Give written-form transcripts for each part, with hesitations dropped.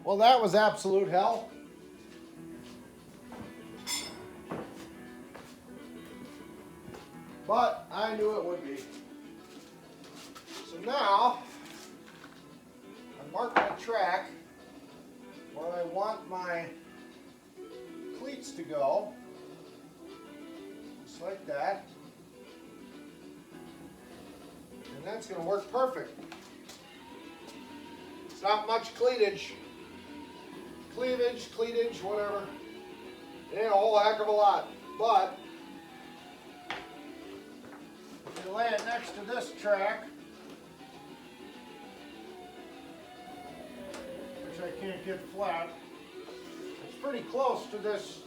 Well, that was absolute hell. But I knew it would be. So now, I mark my track where I want my cleats to go. Just like that. And that's going to work perfect. It's not much cleavage, whatever. It ain't a whole heck of a lot. But if you lay it next to this track, which I can't get flat, it's pretty close to this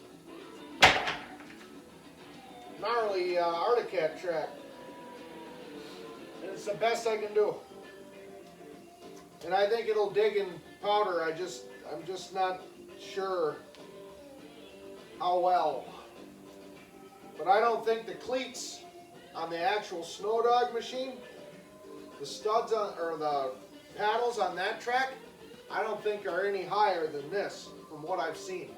gnarly Articat track. And it's the best I can do. And I think it'll dig in powder. I'm just not sure how well. But I don't think the cleats on the actual Snow Dog machine, the studs on, or the paddles on that track, I don't think are any higher than this from what I've seen.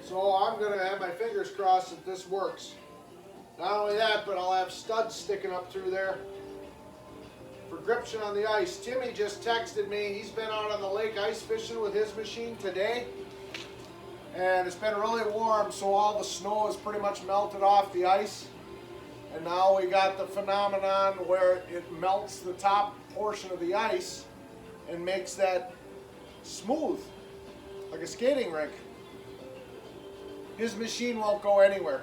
So I'm going to have my fingers crossed that this works. Not only that, but I'll have studs sticking up through there for gription on the ice. Timmy just texted me. He's been out on the lake ice fishing with his machine today. And it's been really warm, so all the snow is pretty much melted off the ice. And now we got the phenomenon where it melts the top portion of the ice and makes that smooth, like a skating rink. His machine won't go anywhere.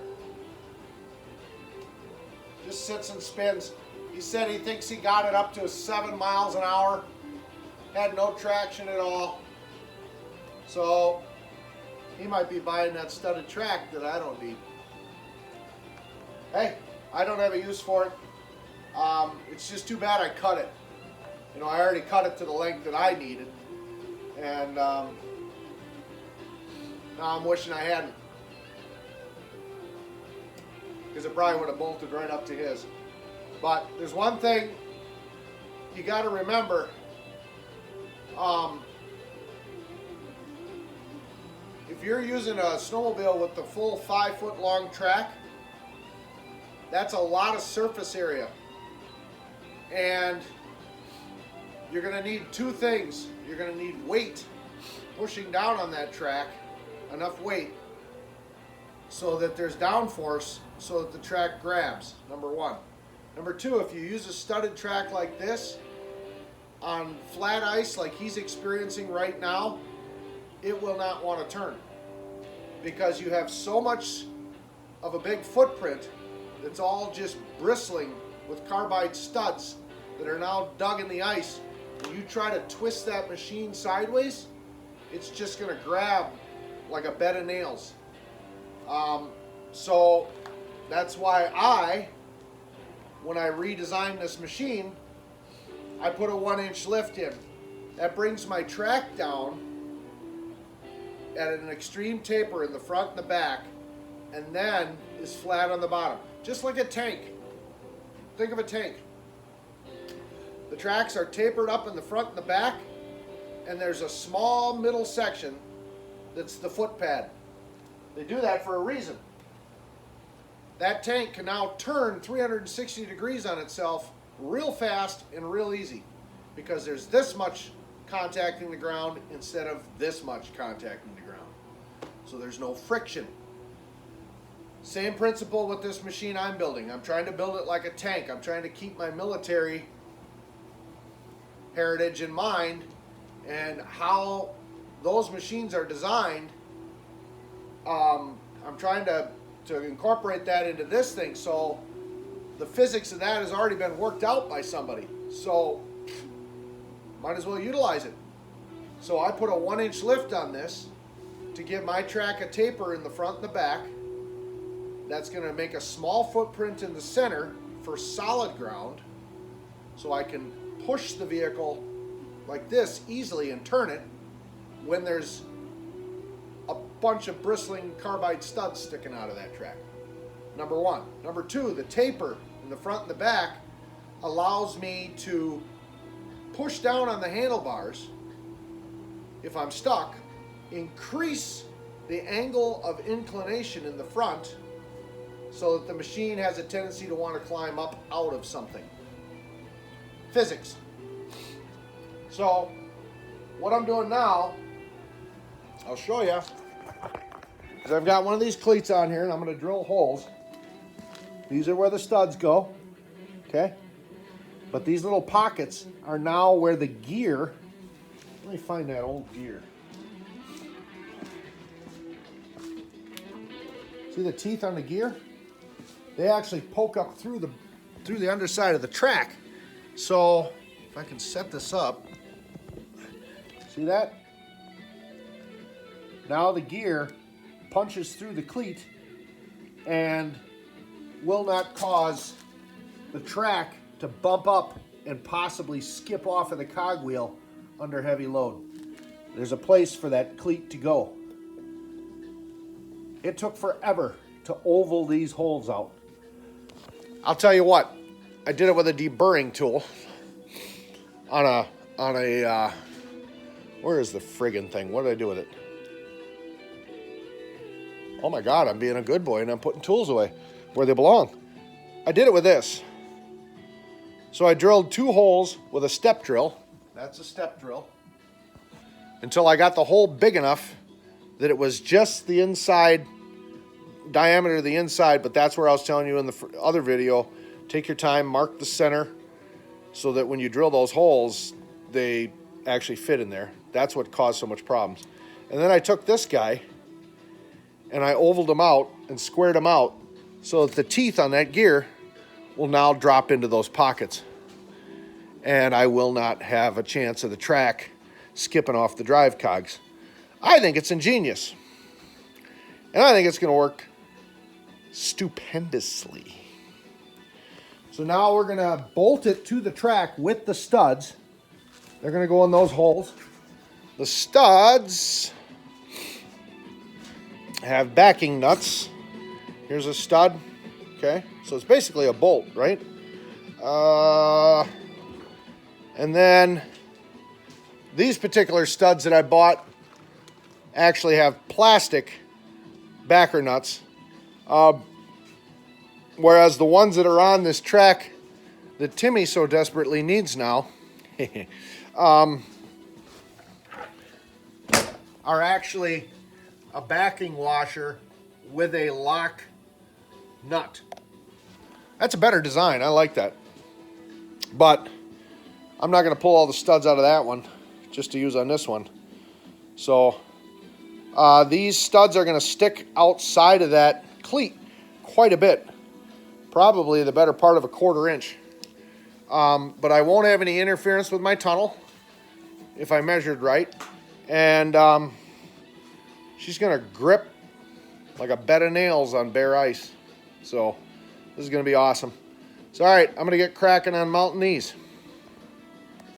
Just sits and spins. He said he thinks he got it up to 7 miles an hour. Had no traction at all. So he might be buying that studded track that I don't need. Hey, I don't have a use for it. It's just too bad I cut it. You know, I already cut it to the length that I needed. And now I'm wishing I hadn't. Because it probably would have bolted right up to his. But there's one thing you got to remember. If you're using a snowmobile with the full 5-foot long track, that's a lot of surface area. And you're going to need two things. You're going to need weight pushing down on that track, enough weight so that there's downforce so that the track grabs, number one. Number two, if you use a studded track like this on flat ice like he's experiencing right now, it will not want to turn because you have so much of a big footprint that's all just bristling with carbide studs that are now dug in the ice. When you try to twist that machine sideways, it's just going to grab like a bed of nails. So that's why when I redesigned this machine, I put a 1-inch lift in. That brings my track down at an extreme taper in the front and the back, and then is flat on the bottom. Just like a tank. Think of a tank. The tracks are tapered up in the front and the back, and there's a small middle section that's the foot pad. They do that for a reason. That tank can now turn 360 degrees on itself real fast and real easy because there's this much contacting the ground instead of this much contacting the ground. So there's no friction. Same principle with this machine I'm building. I'm trying to build it like a tank. I'm trying to keep my military heritage in mind and how those machines are designed. I'm trying to incorporate that into this thing, so the physics of that has already been worked out by somebody, so might as well utilize it. So I put a 1-inch lift on this to give my track a taper in the front and the back. That's going to make a small footprint in the center for solid ground, so I can push the vehicle like this easily and turn it when there's a bunch of bristling carbide studs sticking out of that track. Number one. Number two, the taper in the front and the back allows me to push down on the handlebars if I'm stuck, increase the angle of inclination in the front so that the machine has a tendency to want to climb up out of something. Physics. So what I'm doing now, I'll show you, is I've got one of these cleats on here and I'm going to drill holes. These are where the studs go, okay? But these little pockets are now where the gear, let me find that old gear. See the teeth on the gear? They actually poke up through the underside of the track. So if I can set this up, see that? Now the gear punches through the cleat and will not cause the track to bump up and possibly skip off of the cogwheel under heavy load. There's a place for that cleat to go. It took forever to oval these holes out. I'll tell you what, I did it with a deburring tool on a where is the friggin' thing? What did I do with it? Oh my God, I'm being a good boy and I'm putting tools away where they belong. I did it with this. So I drilled 2 holes with a step drill. That's a step drill. Until I got the hole big enough that it was just the inside, diameter of the inside, but that's where I was telling you in the other video, take your time, mark the center, so that when you drill those holes, they actually fit in there. That's what caused so much problems. And then I took this guy, and I ovaled him out and squared him out so that the teeth on that gear will now drop into those pockets. And I will not have a chance of the track skipping off the drive cogs. I think it's ingenious. And I think it's going to work stupendously. So now we're going to bolt it to the track with the studs. They're going to go in those holes. The studs have backing nuts. Here's a stud. Okay, so it's basically a bolt, right? And then these particular studs that I bought actually have plastic backer nuts, whereas the ones that are on this track that Timmy so desperately needs now are actually a backing washer with a lock nut. That's a better design. I like that. But I'm not going to pull all the studs out of that one just to use on this one. So these studs are going to stick outside of that cleat quite a bit. Probably the better part of a 1/4 inch. But I won't have any interference with my tunnel if I measured right. And she's going to grip like a bed of nails on bare ice. So this is going to be awesome. So all right, I'm going to get cracking on mounting these.